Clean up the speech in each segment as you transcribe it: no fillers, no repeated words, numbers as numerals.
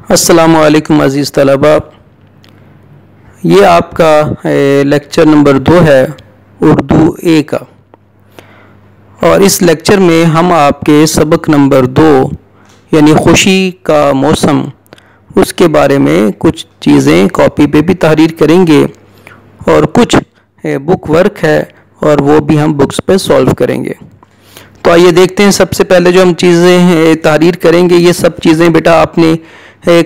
السلام علیکم عزیز طلبہ، یہ آپ کا لیکچر نمبر 2 ہے اردو اے کا، اور اس لیکچر میں ہم آپ کے سبق نمبر 2 یعنی خوشی کا موسم اس کے بارے میں کچھ چیزیں کاپی پہ بھی تحریر کریں گے اور کچھ بک ورک ہے اور وہ بھی ہم بکس پہ سولو کریں گے۔ تو آئیے دیکھتے ہیں، سب سے پہلے جو ہم چیزیں تحریر کریں گے، یہ سب چیزیں بیٹا آپ نے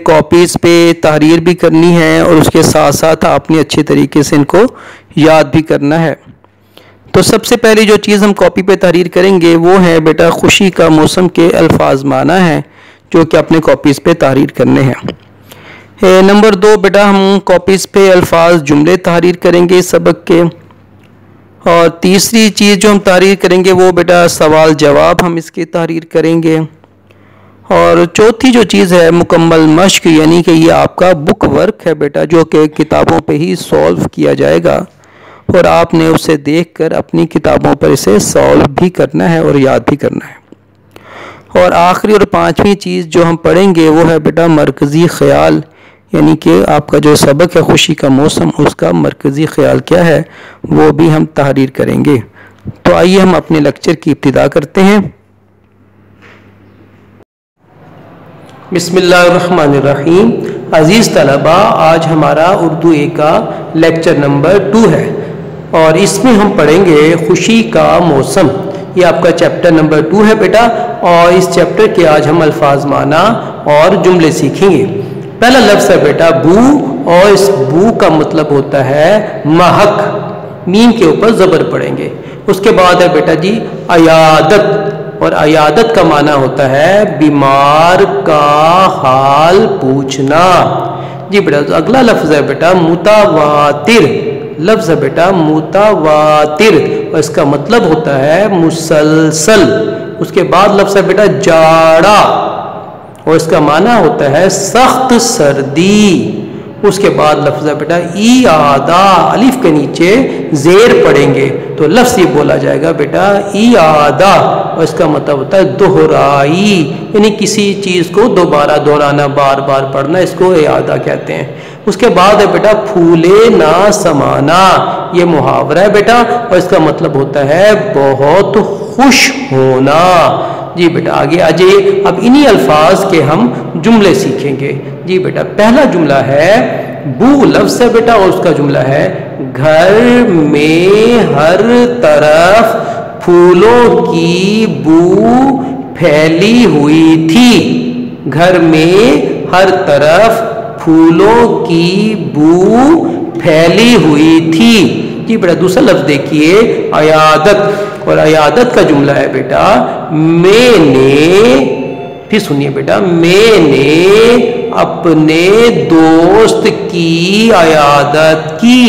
کاپیز پہ تحریر بھی کرنی ہے اور اس کے ساتھ ساتھ آپ نے اچھے طریقے سے ان کو یاد بھی کرنا ہے۔ تو سب سے پہلی جو چیز ہم کاپی پہ تحریر کریں گے وہ ہے بیٹا خوشی کا موسم کے الفاظ معنی ہیں جو کہ اپنے کاپیز پہ تحریر کرنے ہیں۔ نمبر 2 بیٹا ہم کاپیز پہ الفاظ جملے تحریر کریں گے سبق کے، اور تیسری چیز جو ہم تحریر کریں گے وہ بیٹا سوال جواب ہم اس کی تحریر کریں گے، اور چوتھی جو چیز ہے مکمل مشق، یعنی کہ یہ آپ کا بک ورک ہے بیٹا جو کہ کتابوں پہ ہی سولو کیا جائے گا اور آپ نے اسے دیکھ کر اپنی کتابوں پر اسے سولو بھی کرنا ہے اور یاد بھی کرنا ہے۔ اور آخری اور پانچویں چیز جو ہم پڑھیں گے وہ ہے بیٹا مرکزی خیال، یعنی کہ آپ کا جو سبق ہے خوشی کا موسم اس کا مرکزی خیال کیا ہے وہ بھی ہم تحریر کریں گے۔ تو آئیے ہم اپنے لیکچر کی ابتدا کرتے ہیں۔ بسم اللہ الرحمن الرحیم۔ عزیز طلبہ، آج ہمارا اردو اے کا لیکچر نمبر 2 ہے اور اس میں ہم پڑھیں گے خوشی کا موسم۔ یہ آپ کا چیپٹر نمبر 2 ہے بیٹا، اور اس چیپٹر کے آج ہم الفاظ معنی اور جملے سیکھیں گے۔ پہلا لفظ ہے بیٹا بو، اور اس بو کا مطلب ہوتا ہے مہک، میم کے اوپر زبر پڑیں گے۔ اس کے بعد ہے بیٹا جی عیادت، اور عیادت کا معنی ہوتا ہے بیمار کا حال پوچھنا۔ جی بیٹا اگلا لفظ ہے بیٹا متواتر، لفظ ہے بیٹا متواتر، اور اس کا مطلب ہوتا ہے مسلسل۔ اس کے بعد لفظ ہے بیٹا جاڑا، اور اس کا معنی ہوتا ہے سخت سردی۔ اس کے بعد لفظ ہے بیٹا ایادہ، الف کے نیچے زیر پڑیں گے تو لفظ یہ بولا جائے گا بیٹا ایادہ، اور اس کا مطلب ہوتا ہے دہرائی، یعنی کسی چیز کو دوبارہ دہرانا، بار بار پڑھنا، اس کو ایادہ کہتے ہیں۔ اس کے بعد ہے بیٹا پھولے نہ سمانا، یہ محاورہ ہے بیٹا، اور اس کا مطلب ہوتا ہے بہت خوش ہونا۔ جی بیٹا آگے آجائیے، اب انہی الفاظ کے ہم جملے سیکھیں گے۔ جی بیٹا پہلا جملہ ہے بو، لفظ ہے بیٹا، اور اس کا جملہ ہے گھر میں ہر طرف پھولوں کی بو پھیلی ہوئی تھی۔ گھر میں ہر طرف پھولوں کی بو پھیلی ہوئی تھی۔ جی بیٹا دوسرا لفظ دیکھیے عیادت، اور عیادت کا جملہ ہے بیٹا میں نے، پھر سنیے بیٹا، میں نے اپنے دوست کی عیادت کی،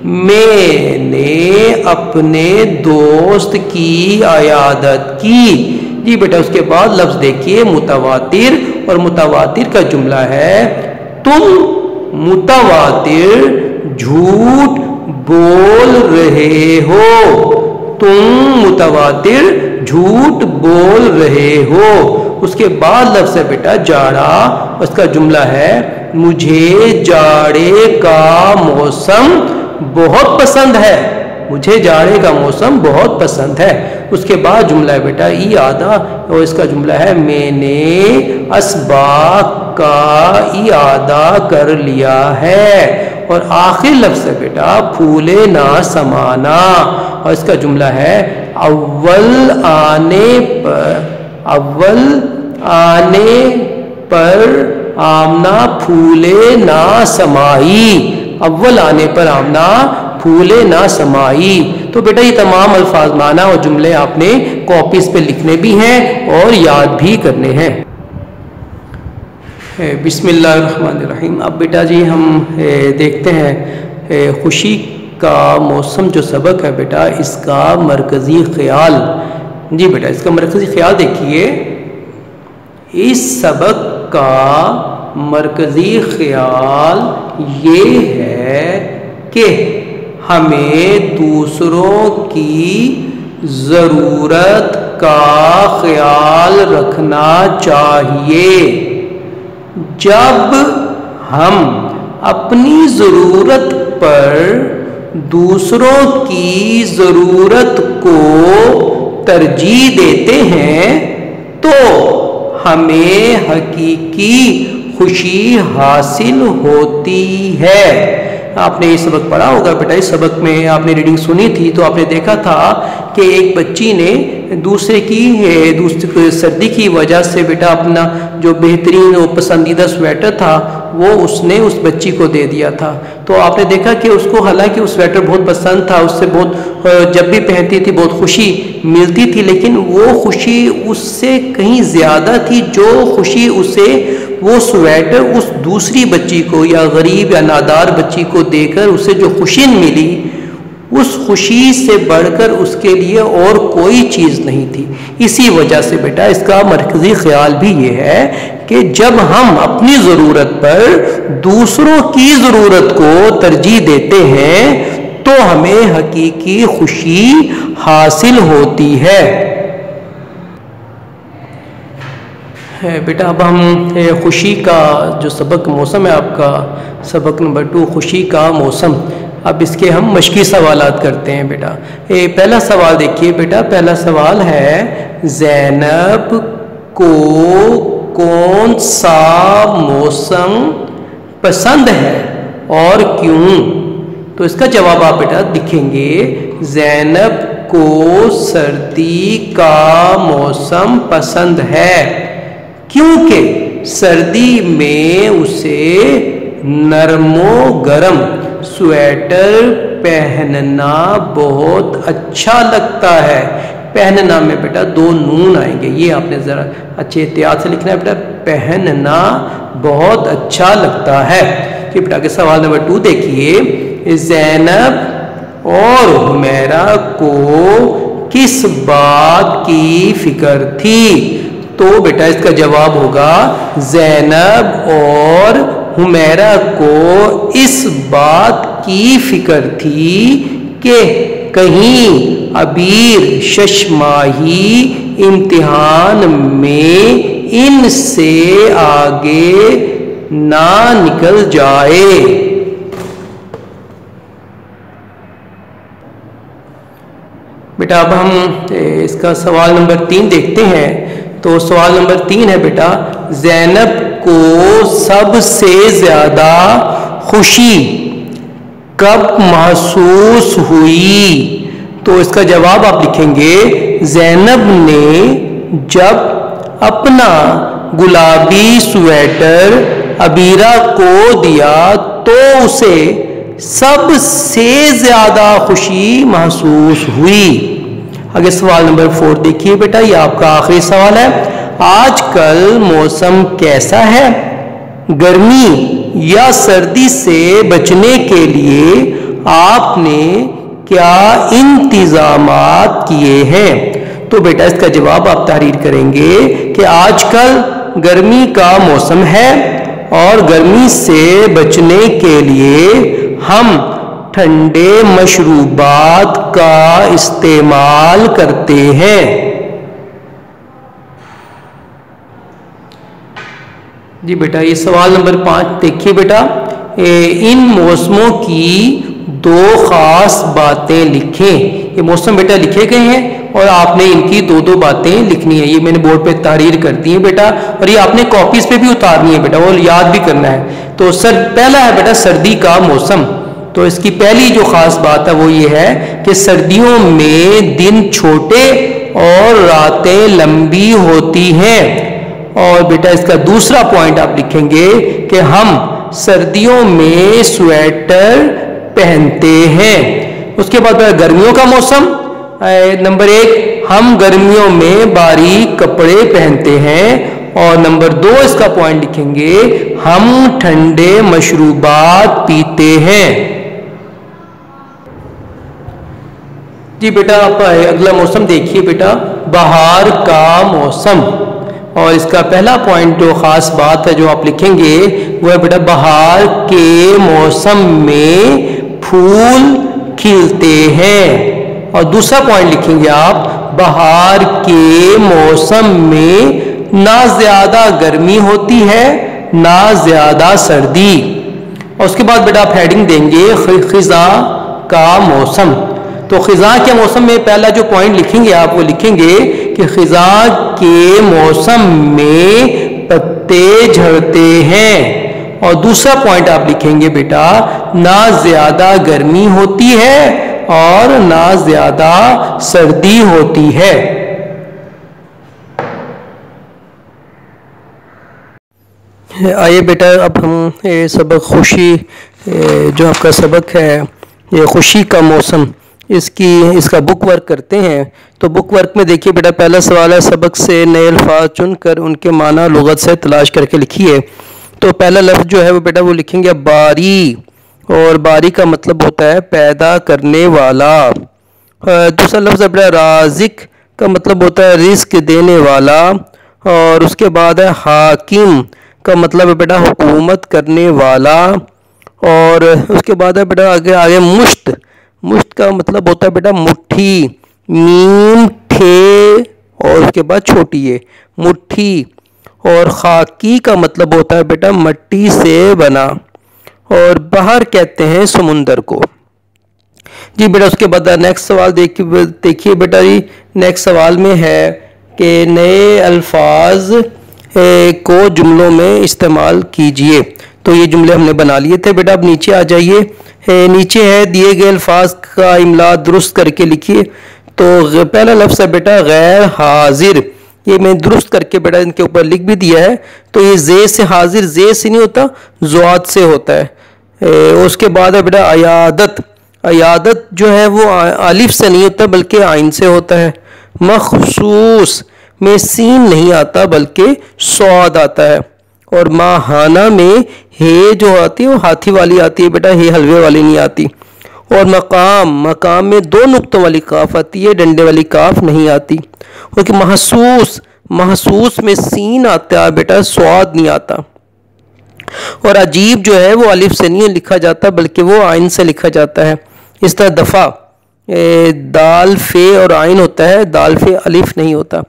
میں نے اپنے دوست کی عیادت کی۔ جی بیٹا اس کے بعد لفظ دیکھیے متواتر، اور متواتر کا جملہ ہے تم متواتر جھوٹ بول رہے ہو، تم متواتر جھوٹ بول رہے ہو۔ اس کے بعد لفظ ہے بیٹا جاڑا، اس کا جملہ ہے مجھے جاڑے کا موسم بہت پسند ہے، مجھے جاڑے کا موسم بہت پسند ہے۔ اس کے بعد جملہ ہے بیٹا ایادہ، اور اس کا جملہ ہے میں نے اسباق کا ایادہ کر لیا ہے۔ اور آخری لفظ ہے بیٹا پھولے نہ سمانا، اور اس کا جملہ ہے اول آنے پر آمنہ پھولے نہ سمائی، اول آنے پر آمنہ پھولے نہ سمائی۔ تو بیٹا یہ تمام الفاظ معنی اور جملے آپ نے کاپیز پہ لکھنے بھی ہیں اور یاد بھی کرنے ہیں۔ بسم اللہ الرحمن الرحیم۔ اب بیٹا جی ہم دیکھتے ہیں خوشی کا موسم جو سبق ہے بیٹا اس کا مرکزی خیال۔ جی بیٹا اس کا مرکزی خیال دیکھیے، اس سبق کا مرکزی خیال یہ ہے کہ ہمیں دوسروں کی ضرورت کا خیال رکھنا چاہیے، جب ہم اپنی ضرورت پر دوسروں کی ضرورت کو ترجیح دیتے ہیں تو ہمیں حقیقی خوشی حاصل ہوتی ہے۔ آپ نے یہ سبق پڑھا ہوگا بیٹا، اس سبق میں آپ نے ریڈنگ سنی تھی تو آپ نے دیکھا تھا کہ ایک بچی نے دوسرے سردی کی وجہ سے بیٹا اپنا جو بہترین اور پسندیدہ سویٹر تھا وہ اس نے اس بچی کو دے دیا تھا۔ تو آپ نے دیکھا کہ اس کو حالانکہ وہ سویٹر بہت پسند تھا، اس سے بہت جب بھی پہنتی تھی بہت خوشی ملتی تھی، لیکن وہ خوشی اس سے کہیں زیادہ تھی جو خوشی اسے وہ سویٹر اس دوسری بچی کو یا غریب یا نادار بچی کو دے کر اسے جو خوشی ملی، اس خوشی سے بڑھ کر اس کے لیے اور کوئی چیز نہیں تھی۔ اسی وجہ سے بیٹا اس کا مرکزی خیال بھی یہ ہے کہ جب ہم اپنی ضرورت پر دوسروں کی ضرورت کو ترجیح دیتے ہیں تو ہمیں حقیقی خوشی حاصل ہوتی ہے۔ بیٹا اب ہم خوشی کا جو سبق موسم ہے آپ کا سبق نمبر 2 خوشی کا موسم، اب اس کے ہم مشقی سوالات کرتے ہیں بیٹا۔ پہلا سوال دیکھیے بیٹا، پہلا سوال ہے زینب کو کون سا موسم پسند ہے اور کیوں؟ تو اس کا جواب آپ بیٹا لکھیں گے، زینب کو سردی کا موسم پسند ہے کیونکہ سردی میں اسے نرم و گرم سویٹر پہننا بہت اچھا لگتا ہے۔ پہننا میں بیٹا 2 نون آئیں گے، یہ آپ نے ذرا اچھے احتیاط سے لکھنا ہے بیٹا، پہننا بہت اچھا لگتا ہے۔ کہ بیٹا کے سوال نمبر 2 دیکھیے، زینب اور حمیرہ کو کس بات کی فکر تھی؟ تو بیٹا اس کا جواب ہوگا زینب اور حمیرہ کو اس بات کی فکر تھی کہ کہیں عبیر ششماہی امتحان میں ان سے آگے نہ نکل جائے۔ بیٹا اب ہم اس کا سوال نمبر 3 دیکھتے ہیں۔ تو سوال نمبر 3 ہے بیٹا، زینب کو سب سے زیادہ خوشی کب محسوس ہوئی؟ تو اس کا جواب آپ لکھیں گے، زینب نے جب اپنا گلابی سویٹر عبیرہ کو دیا تو اسے سب سے زیادہ خوشی محسوس ہوئی۔ آگے سوال نمبر 4 دیکھیے بیٹا، یہ آپ کا آخری سوال ہے، آج کل موسم کیسا ہے؟ گرمی یا سردی سے بچنے کے لیے آپ نے کیا انتظامات کیے ہیں؟ تو بیٹا اس کا جواب آپ تحریر کریں گے کہ آج کل گرمی کا موسم ہے اور گرمی سے بچنے کے لیے ہم ٹھنڈے مشروبات کا استعمال کرتے ہیں۔ جی بیٹا یہ سوال نمبر 5 دیکھیے بیٹا، ان موسموں کی 2 خاص باتیں لکھیں۔ یہ موسم بیٹا لکھے گئے ہیں اور آپ نے ان کی 2 باتیں لکھنی ہیں، یہ میں نے بورڈ پہ تحریر کر دی ہے بیٹا، اور یہ آپ نے کاپیز پہ بھی اتارنی ہے بیٹا اور یاد بھی کرنا ہے۔ تو پہلا ہے بیٹا سردی کا موسم، تو اس کی پہلی جو خاص بات ہے وہ یہ ہے کہ سردیوں میں دن چھوٹے اور راتیں لمبی ہوتی ہیں۔ اور بیٹا اس کا دوسرا پوائنٹ آپ لکھیں گے کہ ہم سردیوں میں سویٹر پہنتے ہیں۔ اس کے بعد گرمیوں کا موسم، نمبر 1 ہم گرمیوں میں باریک کپڑے پہنتے ہیں، اور نمبر 2 اس کا پوائنٹ لکھیں گے ہم ٹھنڈے مشروبات پیتے ہیں۔ جی بیٹا آپ اگلا موسم دیکھیے بیٹا، بہار کا موسم، اور اس کا پہلا پوائنٹ جو خاص بات ہے جو آپ لکھیں گے وہ ہے بیٹا بہار کے موسم میں پھول کھلتے ہیں، اور دوسرا پوائنٹ لکھیں گے آپ بہار کے موسم میں نہ زیادہ گرمی ہوتی ہے نا زیادہ سردی. اور اس کے بعد بیٹا آپ ہیڈنگ دیں گے خزاں کا موسم. تو خزاں کے موسم میں پہلا جو پوائنٹ لکھیں گے آپ وہ لکھیں گے کہ خزاں کے موسم میں پتے جھڑتے ہیں. اور دوسرا پوائنٹ آپ لکھیں گے بیٹا نہ زیادہ گرمی ہوتی ہے اور نہ زیادہ سردی ہوتی ہے. آئیے بیٹا اب ہم سبق خوشی جو آپ کا سبق ہے یہ خوشی کا موسم اس کا بک ورک کرتے ہیں. تو بک ورک میں دیکھیے بیٹا پہلا سوال ہے سبق سے نئے الفاظ چن کر ان کے معنی لغت سے تلاش کر کے لکھیے. تو پہلا لفظ جو ہے وہ بیٹا وہ لکھیں گے باری. اور باری کا مطلب ہوتا ہے پیدا کرنے والا. دوسرا لفظ ہے بیٹا رازق کا مطلب ہوتا ہے رزق دینے والا. اور اس کے بعد ہے حاکم کا مطلب ہے بیٹا حکومت کرنے والا. اور اس کے بعد ہے بیٹا آگے مشت. مشت کا مطلب ہوتا ہے بیٹا مٹھی. میم ٹھے اور اس کے بعد چھوٹی ہے مٹھی. اور خاکی کا مطلب ہوتا ہے بیٹا مٹی سے بنا. اور بحر کہتے ہیں سمندر کو. جی بیٹا اس کے بعد نیکسٹ سوال دیکھیے بیٹا جی نیکسٹ سوال میں ہے کہ نئے الفاظ کو جملوں میں استعمال کیجئے. تو یہ جملے ہم نے بنا لیے تھے بیٹا. اب نیچے آ جائیے. نیچے ہے دیے گئے الفاظ کا املا درست کر کے لکھیے. تو پہلا لفظ ہے بیٹا غیر حاضر. یہ میں درست کر کے بیٹا ان کے اوپر لکھ بھی دیا ہے. تو یہ زے سے حاضر زے سے نہیں ہوتا زوات سے ہوتا ہے. اس کے بعد ہے بیٹا عیادت. عیادت جو ہے وہ الف سے نہیں ہوتا بلکہ عین سے ہوتا ہے. مخصوص میں سین نہیں آتا بلکہ صاد آتا ہے. اور ماہانہ میں ہے جو آتی ہے وہ ہاتھی والی آتی ہے بیٹا ہے حلوے والی نہیں آتی. اور مقام میں دو نقطوں والی کاف آتی ہے ڈنڈے والی کاف نہیں آتی. اور کہ محسوس میں سین آتا ہے بیٹا صاد نہیں آتا. اور عجیب جو ہے وہ الف سے نہیں لکھا جاتا بلکہ وہ عین سے لکھا جاتا ہے. اس طرح دفع دال فے اور عین ہوتا ہے دال فے الف نہیں ہوتا.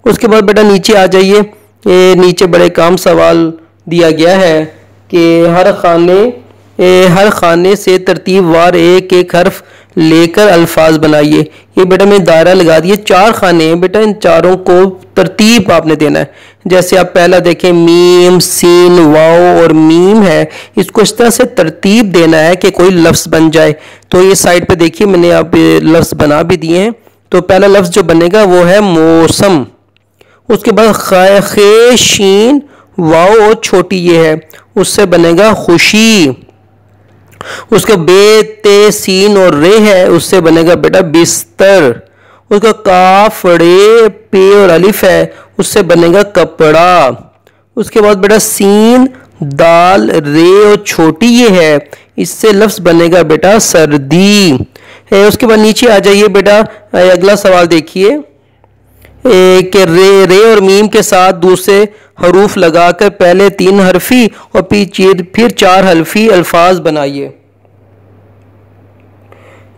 اس کے بعد بیٹا نیچے آ جائیے. نیچے بڑے کام سوال دیا گیا ہے کہ ہر خانے سے ترتیب وار ایک ایک حرف لے کر الفاظ بنائیے. یہ بیٹا میں دائرہ لگا دیے 4 خانے ہیں بیٹا. ان چاروں کو ترتیب آپ نے دینا ہے. جیسے آپ پہلا دیکھیں میم سین واو اور میم ہے. اس کو اس طرح سے ترتیب دینا ہے کہ کوئی لفظ بن جائے. تو یہ سائڈ پہ دیکھیے میں نے آپ لفظ بنا بھی دیے ہیں. تو پہلا لفظ جو بنے گا وہ ہے موسم. اس کے بعد خے شین واو اور چھوٹی یہ ہے اس سے بنے گا خوشی. اس کا بے تے سین اور رے ہے اس سے بنے گا بیٹا بستر. اس کا کاف رے پے اور الف ہے اس سے بنے گا کپڑا. اس کے بعد بیٹا سین دال رے اور چھوٹی یہ ہے اس سے لفظ بنے گا بیٹا سردی. اس کے بعد نیچے آ جائیے بیٹا اگلا سوال دیکھیے کہ رے اور میم کے ساتھ دوسرے حروف لگا کر پہلے 3 حرفی اور پھر 4 حرفی الفاظ بنائیے.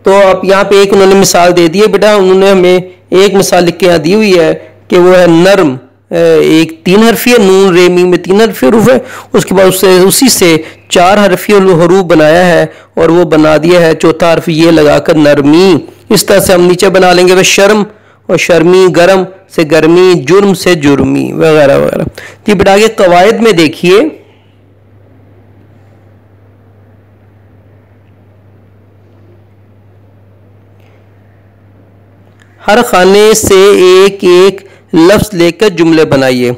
تو آپ یہاں پہ ایک انہوں نے مثال دے دی ہے بیٹا. انہوں نے ہمیں ایک مثال لکھ کے دی ہوئی ہے کہ وہ ہے نرم. ایک 3 حرفی ہے نون رے میم میں 3 حرفی حروف ہے. اس کے بعد اسی سے 4 حرفی حروف بنایا ہے اور وہ بنا دیا ہے چوتھا حرف یہ لگا کر نرمی. اس طرح سے ہم نیچے بنا لیں گے شرم اور شرمی گرم سے گرمی جرم سے جرمی وغیرہ وغیرہ. جی بیٹا آگے قواعد میں دیکھیے. ہر خانے سے ایک ایک لفظ لے کر جملے بنائیے.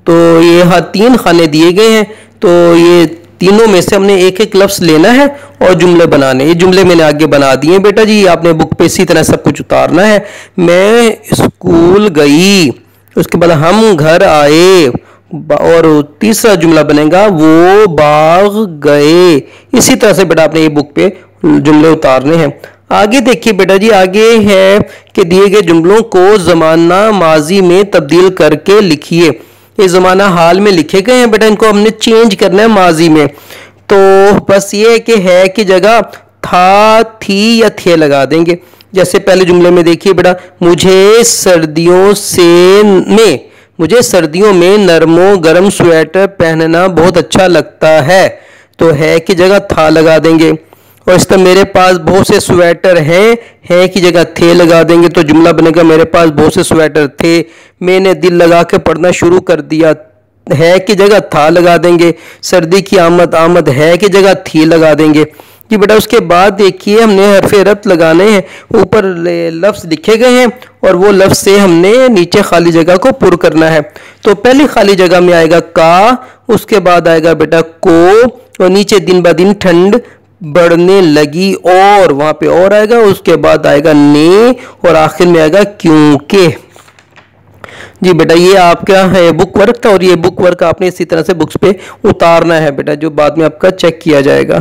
تو یہ 3 خانے دیے گئے ہیں. تو یہ تینوں میں سے ہم نے ایک ایک لفظ لینا ہے اور جملے بنانے. یہ جملے میں نے آگے بنا دیے بیٹا جی. آپ نے بک پہ اسی طرح سب کچھ اتارنا ہے. میں اسکول گئی. اس کے بعد ہم گھر آئے. اور تیسرا جملہ بنے گا وہ باغ گئے. اسی طرح سے بیٹا آپ نے یہ بک پہ جملے اتارنے ہیں. آگے دیکھیے بیٹا جی آگے ہے کہ دیے گئے جملوں کو زمانہ ماضی میں تبدیل کر کے لکھیے. یہ زمانہ حال میں لکھے گئے ہیں بیٹا. ان کو ہم نے چینج کرنا ہے ماضی میں. تو بس یہ کہ ہے کی جگہ تھا تھی یا تھے لگا دیں گے. جیسے پہلے جملے میں دیکھیے بیٹا مجھے سردیوں میں نرم و گرم سویٹر پہننا بہت اچھا لگتا ہے، تو ہے کی جگہ تھا لگا دیں گے. اور اس طرح میرے پاس بہت سے سویٹر ہیں کی جگہ تھے لگا دیں گے تو جملہ بنے گا میرے پاس بہت سے سویٹر تھے، میں نے دل لگا کے پڑھنا شروع کر دیا. ہے کی جگہ تھا لگا دیں گے. سردی کی آمد ہے کی جگہ تھی لگا دیں گے. جی بیٹا اس کے بعد دیکھیے ہم نے حرف ربط لگانے ہیں. اوپر لفظ لکھے گئے ہیں اور وہ لفظ سے ہم نے نیچے خالی جگہ کو پر کرنا ہے. تو پہلی خالی جگہ میں آئے گا کا، اس کے بعد آئے گا بیٹا کو، اور نیچے دن با دن ٹھنڈ بڑھنے لگی، اور وہاں پہ اور آئے گا، اس کے بعد آئے گا نے، اور آخر میں آئے گا کیونکہ. جی بیٹا یہ آپ کا ہے بک ورک تھا، اور یہ بک ورک آپ نے اسی طرح سے بکس پہ اتارنا ہے بیٹا، جو بعد میں آپ کا چیک کیا جائے گا.